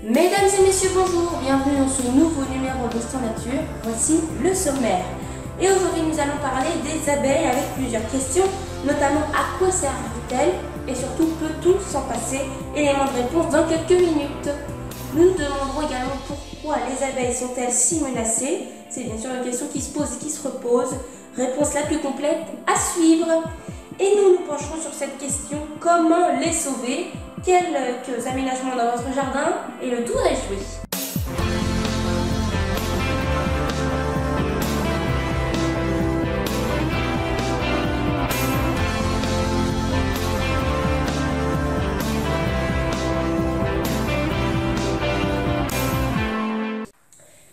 Mesdames et messieurs, bonjour, bienvenue dans ce nouveau numéro d'Instant Nature. Voici le sommaire. Et aujourd'hui, nous allons parler des abeilles avec plusieurs questions, notamment à quoi servent-elles et surtout peut-on s'en passer? Élément de réponse dans quelques minutes. Nous nous demanderons également pourquoi les abeilles sont-elles si menacées. C'est bien sûr une question qui se pose et qui se repose. Réponse la plus complète à suivre. Et nous nous pencherons sur cette question, comment les sauver? Quelques aménagements dans votre jardin et le tour est joué.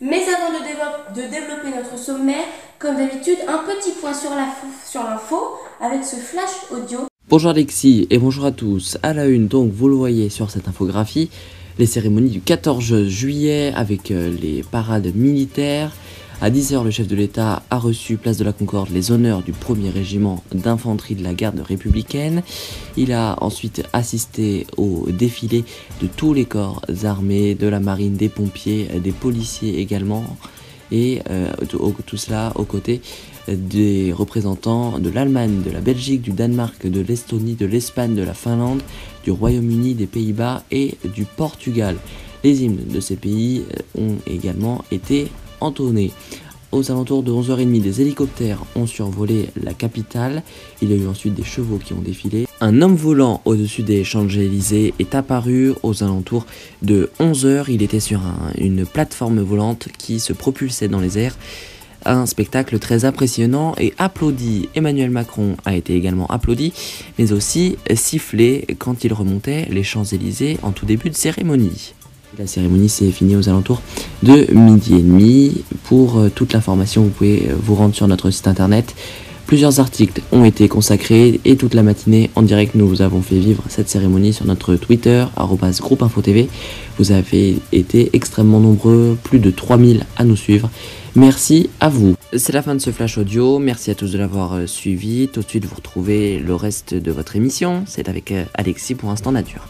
Mais avant de développer notre sommaire, comme d'habitude, un petit point sur l'info avec ce flash audio. Bonjour Alexis et bonjour à tous. À la une, donc vous le voyez sur cette infographie, les cérémonies du 14 juillet avec les parades militaires. À 10h, le chef de l'État a reçu, place de la Concorde, les honneurs du 1er régiment d'infanterie de la garde républicaine. Il a ensuite assisté au défilé de tous les corps armés, de la marine, des pompiers, des policiers également. Et tout cela aux côtés des représentants de l'Allemagne, de la Belgique, du Danemark, de l'Estonie, de l'Espagne, de la Finlande, du Royaume-Uni, des Pays-Bas et du Portugal. Les hymnes de ces pays ont également été entonnés. Aux alentours de 11h30, des hélicoptères ont survolé la capitale. Il y a eu ensuite des chevaux qui ont défilé. Un homme volant au-dessus des Champs-Élysées est apparu aux alentours de 11h. Il était sur une plateforme volante qui se propulsait dans les airs. Un spectacle très impressionnant et applaudi. Emmanuel Macron a été également applaudi, mais aussi sifflé quand il remontait les Champs-Élysées en tout début de cérémonie. La cérémonie s'est finie aux alentours de 12h30. Pour toute l'information, vous pouvez vous rendre sur notre site internet. Plusieurs articles ont été consacrés et toute la matinée en direct, nous vous avons fait vivre cette cérémonie sur notre Twitter, @groupeinfotv. Vous avez été extrêmement nombreux, plus de 3000 à nous suivre. Merci à vous. C'est la fin de ce flash audio. Merci à tous de l'avoir suivi. Tout de suite, vous retrouvez le reste de votre émission. C'est avec Alexis pour Instant Nature.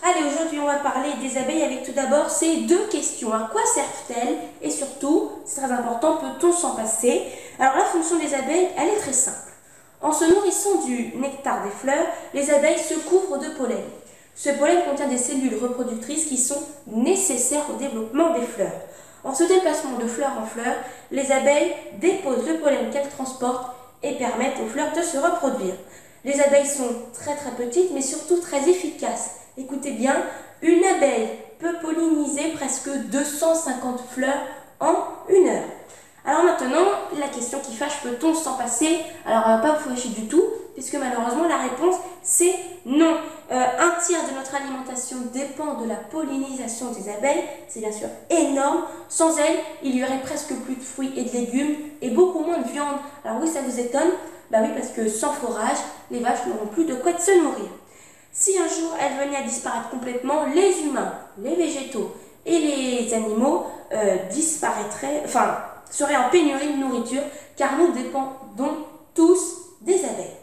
Allez, aujourd'hui on va parler des abeilles avec tout d'abord ces deux questions. À quoi servent-elles? Et surtout, c'est très important, peut-on s'en passer? Alors la fonction des abeilles, elle est très simple. En se nourrissant du nectar des fleurs, les abeilles se couvrent de pollen. Ce pollen contient des cellules reproductrices qui sont nécessaires au développement des fleurs. En se déplacement de fleur en fleur, les abeilles déposent le pollen qu'elles transportent et permettent aux fleurs de se reproduire. Les abeilles sont très petites mais surtout très efficaces. Écoutez bien, une abeille peut polliniser presque 250 fleurs en 1 heure. Alors maintenant, la question qui fâche, peut-on s'en passer? Alors on ne va pas vous fâcher du tout, puisque malheureusement la réponse c'est non. Un tiers de notre alimentation dépend de la pollinisation des abeilles, c'est bien sûr énorme. Sans elles, il y aurait presque plus de fruits et de légumes et beaucoup moins de viande. Alors oui, ça vous étonne? Bah oui, parce que sans forage, les vaches n'auront plus de quoi se nourrir. Si un jour elles venaient à disparaître complètement, les humains, les végétaux et les animaux seraient en pénurie de nourriture, car nous dépendons tous des abeilles.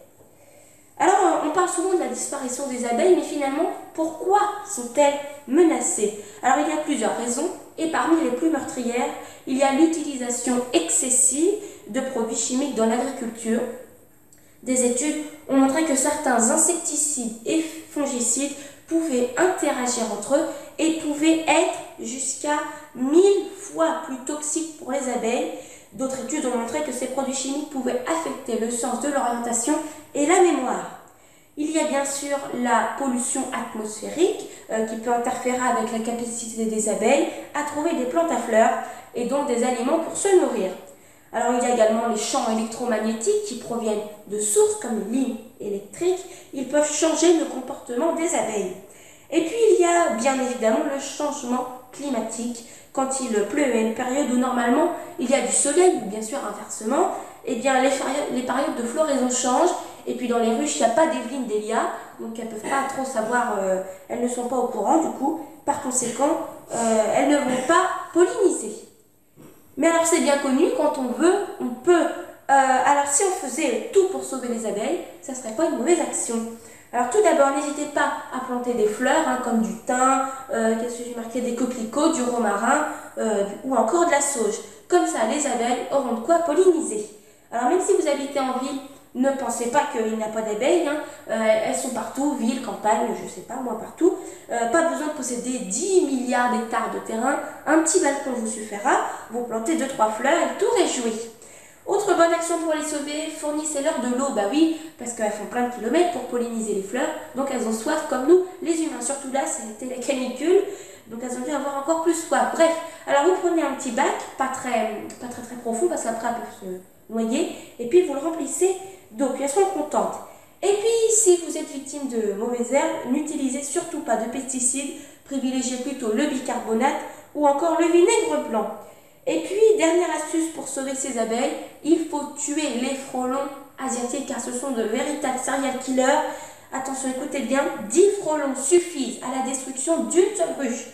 Alors, on parle souvent de la disparition des abeilles, mais finalement, pourquoi sont-elles menacées? Alors, il y a plusieurs raisons, et parmi les plus meurtrières, il y a l'utilisation excessive de produits chimiques dans l'agriculture. Des études ont montré que certains insecticides et fongicides pouvaient interagir entre eux et pouvaient être jusqu'à 1000 fois plus toxiques pour les abeilles. D'autres études ont montré que ces produits chimiques pouvaient affecter le sens de l'orientation et la mémoire. Il y a bien sûr la pollution atmosphérique qui peut interférer avec la capacité des abeilles à trouver des plantes à fleurs et donc des aliments pour se nourrir. Alors il y a également les champs électromagnétiques qui proviennent de sources comme les lignes électriques. Ils peuvent changer le comportement des abeilles. Et puis il y a bien évidemment le changement climatique. Quand il pleut à une période où normalement il y a du soleil, ou bien sûr inversement, eh bien les périodes de floraison changent. Et puis dans les ruches, il n'y a pas d'Evelyne Delia, donc elles ne peuvent pas trop savoir, elles ne sont pas au courant du coup. Par conséquent, elles ne vont pas polliniser. Mais alors c'est bien connu, quand on veut, on peut. Alors si on faisait tout pour sauver les abeilles, ça ne serait pas une mauvaise action. Alors tout d'abord, n'hésitez pas à planter des fleurs comme du thym, qu'est-ce que j'ai marqué, des coquelicots, du romarin ou encore de la sauge. Comme ça, les abeilles auront de quoi polliniser. Alors même si vous habitez en ville, ne pensez pas qu'il n'y a pas d'abeilles. Elles sont partout, ville, campagne, je sais pas, moi partout. Pas besoin de posséder 10 milliards d'hectares de terrain. Un petit balcon vous suffira. Vous plantez 2-3 fleurs et le tour est joué. Autre bonne action pour les sauver, fournissez-leur de l'eau. Bah oui, parce qu'elles font plein de kilomètres pour polliniser les fleurs, donc elles ont soif comme nous, les humains. Surtout là, c'était la canicule, donc elles ont dû avoir encore plus soif. Bref, alors vous prenez un petit bac, pas très profond, parce qu'après elles peuvent se noyer, et puis vous le remplissez d'eau, puis elles seront contentes. Et puis, si vous êtes victime de mauvaises herbes, n'utilisez surtout pas de pesticides, privilégiez plutôt le bicarbonate ou encore le vinaigre blanc. Et puis, dernière astuce pour sauver ces abeilles, il faut tuer les frelons asiatiques car ce sont de véritables serial killers. Attention, écoutez bien, 10 frelons suffisent à la destruction d'une seule ruche.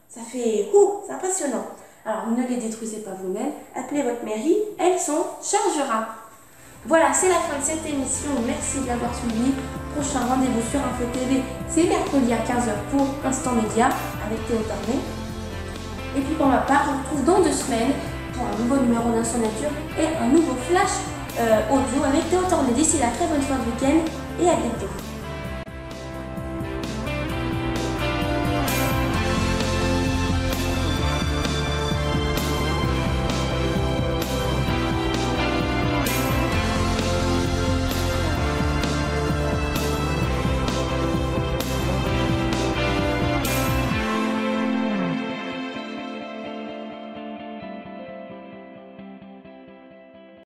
Ça fait c'est impressionnant. Alors, ne les détruisez pas vous-même, appelez votre mairie, elle s'en chargera. Voilà, c'est la fin de cette émission. Merci de l'avoir suivi. Prochain rendez-vous sur Info TV, c'est mercredi à 15h pour Instant Média avec Théo Tarnet. Et puis pour ma part, je vous retrouve dans 2 semaines pour un nouveau numéro d'Instant Nature et un nouveau flash audio avec Théo Tarnet. D'ici là, très bonne fin de week-end et à bientôt.